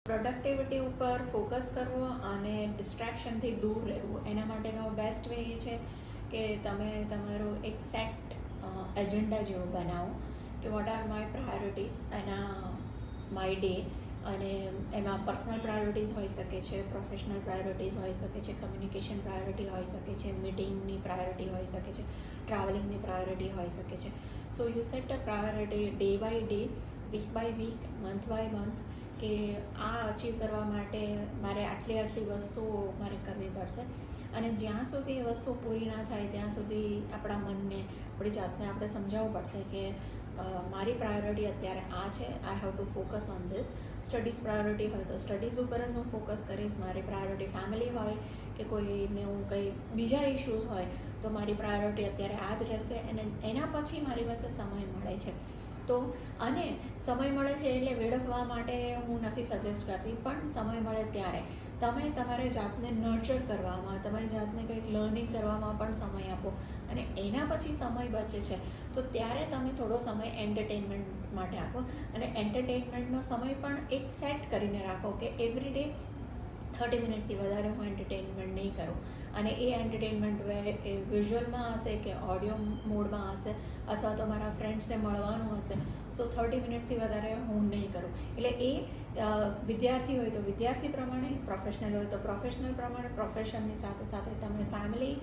Productivity ઉપર focus કરવો અને ડિસ્ટ્રેક્શનથી દૂર રહેવું, એના માટેનો બેસ્ટ વે એ છે કે તમે તમારું એક સેટ એજન્ડા જેવું બનાવો કે વોટ આર માય પ્રાયોરિટીઝ એના માય ડે. અને એમાં પર્સનલ પ્રાયોરિટીઝ હોઈ શકે છે, પ્રોફેશનલ પ્રાયોરિટીઝ હોઈ શકે છે, કમ્યુનિકેશન પ્રાયોરિટી હોઈ શકે છે, મીટિંગની પ્રાયોરિટી હોઈ શકે છે, ટ્રાવેલિંગની પ્રાયોરિટી હોઈ શકે છે. So you set a priority day by day, week by week, month by month, કે આ અચીવ કરવા માટે મારે આટલી વસ્તુઓ મારે કરવી પડશે. અને જ્યાં સુધી એ વસ્તુ પૂરી ના થાય ત્યાં સુધી આપણા મનને, આપણી જાતને આપણે સમજાવવું પડશે કે મારી પ્રાયોરિટી અત્યારે આ છે, I have to focus on this. Studies priority હોય તો સ્ટડીઝ ઉપર જ હું ફોકસ કરીશ. મારી પ્રાયોરિટી ફેમિલી હોય કે કોઈને હું કંઈ બીજા ઇશ્યુઝ હોય તો મારી પ્રાયોરિટી અત્યારે આ જ રહેશે. અને એના પછી મારી પાસે સમય મળે છે તો, અને સમય મળે છે એટલે વેડફવા માટે હું નથી સજેસ્ટ કરતી, પણ સમય મળે ત્યારે તમે તમારી જાતને નર્ચર કરવામાં, તમારી જાતને કંઈક લર્નિંગ કરવામાં પણ સમય આપો. અને એના પછી સમય બચે છે તો ત્યારે તમે થોડો સમય એન્ટરટેનમેન્ટ માટે આપો. અને એન્ટરટેનમેન્ટનો સમય પણ એક સેટ કરીને રાખો કે એવરી ડે 30 મિનિટથી વધારે હું એન્ટરટેનમેન્ટ નહીં કરું. અને એ એન્ટરટેનમેન્ટ વિઝ્યુઅલમાં હશે કે ઓડિયો મોડમાં હશે અથવા તો મારા ફ્રેન્ડ્સને મળવાનું હશે, સો 30 મિનિટથી વધારે હું નહીં કરું. એટલે એ વિદ્યાર્થી હોય તો વિદ્યાર્થી પ્રમાણે, પ્રોફેશનલ હોય તો પ્રોફેશનલ પ્રમાણે, પ્રોફેશનની સાથે સાથે તમે ફેમિલી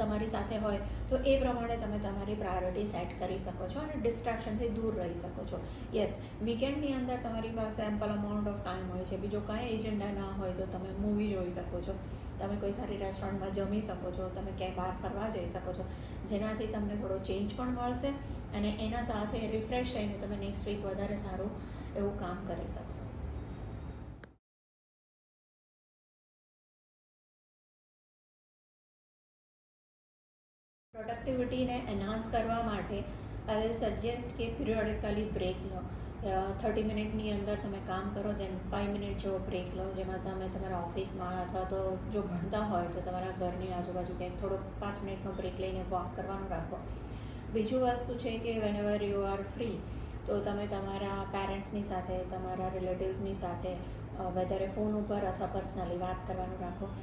તમારી સાથે હોય તો એ પ્રમાણે તમે તમારી પ્રાયોરિટી સેટ કરી શકો છો અને ડિસ્ટ્રેક્શનથી દૂર રહી શકો છો. યસ, વીકેન્ડની અંદર તમારી પાસે એમ્પલ અમાઉન્ટ ઓફ ટાઈમ હોય છે, બીજો કાંઈ એજન્ડા ના હોય તો તમે મૂવી જોઈ શકો છો, તમે કોઈ સારી રેસ્ટોરન્ટમાં જમી શકો છો, તમે ક્યાંય બહાર ફરવા જઈ શકો છો, જેનાથી તમને થોડો ચેન્જ પણ મળશે અને એના સાથે રિફ્રેશ થઈને તમે નેક્સ્ટ વીક વધારે સારું એવું કામ કરી શકશો. પ્રોડક્ટિવિટીને એન્હાન્સ કરવા માટે આઈ વિલ સજેસ્ટ કે પિરિયોડિકલી બ્રેક લો. 30 મિનિટની અંદર તમે કામ કરો, દેન 5 મિનિટ જેવો બ્રેક લો, જેમાં તમે તમારા ઓફિસમાં અથવા તો જો ભણતા હોય તો તમારા ઘરની આજુબાજુ ક્યાંક થોડો 5 મિનિટનો બ્રેક લઈને વોક કરવાનું રાખો. બીજું વસ્તુ છે કે whenever you are free તો તમે તમારા પેરેન્ટ્સની સાથે, તમારા રિલેટિવ્સની સાથે વધારે ફોન ઉપર અથવા પર્સનલી વાત કરવાનું રાખો.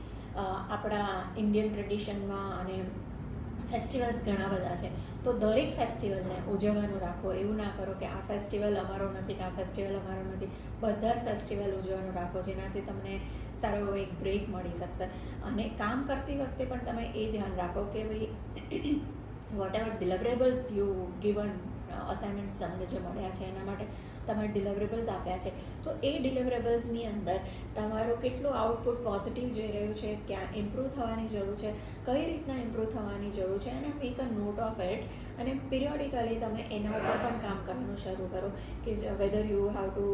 આપણા ઇન્ડિયન ટ્રેડિશનમાં અને ફેસ્ટિવલ્સ ઘણા બધા છે તો દરેક ફેસ્ટિવલને ઉજવવાનું રાખો. એવું ના કરો કે આ ફેસ્ટિવલ અમારો નથી કે આ ફેસ્ટિવલ અમારો નથી, બધા જ ફેસ્ટિવલ ઉજવવાનું રાખો, જેનાથી તમને સારો એવો એક બ્રેક મળી શકશે. અને કામ કરતી વખતે પણ તમે એ ધ્યાન રાખો કે ભાઈ whatever deliverables you given, assignments તમને જે મળ્યા છે એના માટે તમે ડિલિવરેબલ્સ આપ્યા છે તો એ ડિલિવરેબલ્સની અંદર તમારું કેટલું આઉટપુટ પોઝિટિવ જઈ રહ્યું છે, ક્યાં ઇમ્પ્રૂવ થવાની જરૂર છે, કઈ રીતના ઇમ્પ્રૂવ થવાની જરૂર છે, અને make a note of it. અને પિરિયોડિકલી તમે એના ઉપર પણ કામ કરવાનું શરૂ કરો કે whether you have to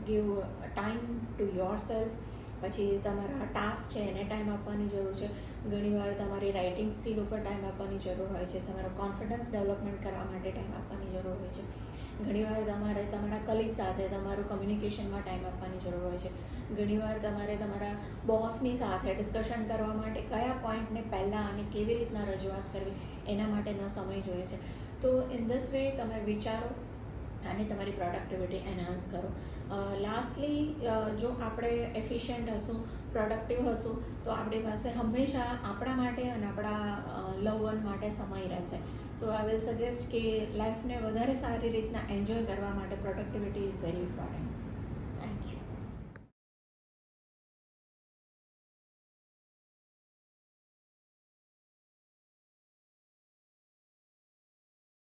give time to yourself. પછી તમારા ટાસ્ક છે એને ટાઈમ આપવાની જરૂર છે. ઘણીવાર તમારી રાઇટિંગ સ્કિલ ઉપર ટાઈમ આપવાની જરૂર હોય છે, તમારો કોન્ફિડન્સ ડેવલપમેન્ટ કરવા માટે ટાઈમ આપવાની જરૂર હોય છે. ઘણીવાર તમારે તમારા કલીગ સાથે તમારું કમ્યુનિકેશનમાં ટાઈમ આપવાની જરૂર હોય છે. ઘણીવાર તમારે તમારા બોસની સાથે ડિસ્કશન કરવા માટે કયા પોઈન્ટને પહેલાં અને કેવી રીતના રજૂઆત કરવી એના માટેનો સમય જોઈએ છે. તો ઇન ધીસ વે તમે વિચારો અને તમારી પ્રોડક્ટિવિટી એનહાન્સ કરો. લાસ્ટલી, જો આપણે એફિશિયન્ટ હશું, પ્રોડક્ટિવ હશું તો આપણી પાસે હંમેશા આપણા માટે અને આપણા લવ વન માટે સમય રહેશે. સો આઈ વિલ સજેસ્ટ કે લાઈફને વધારે સારી રીતના એન્જોય કરવા માટે પ્રોડક્ટિવિટી ઇઝ વેરી ઇમ્પોર્ટન્ટ.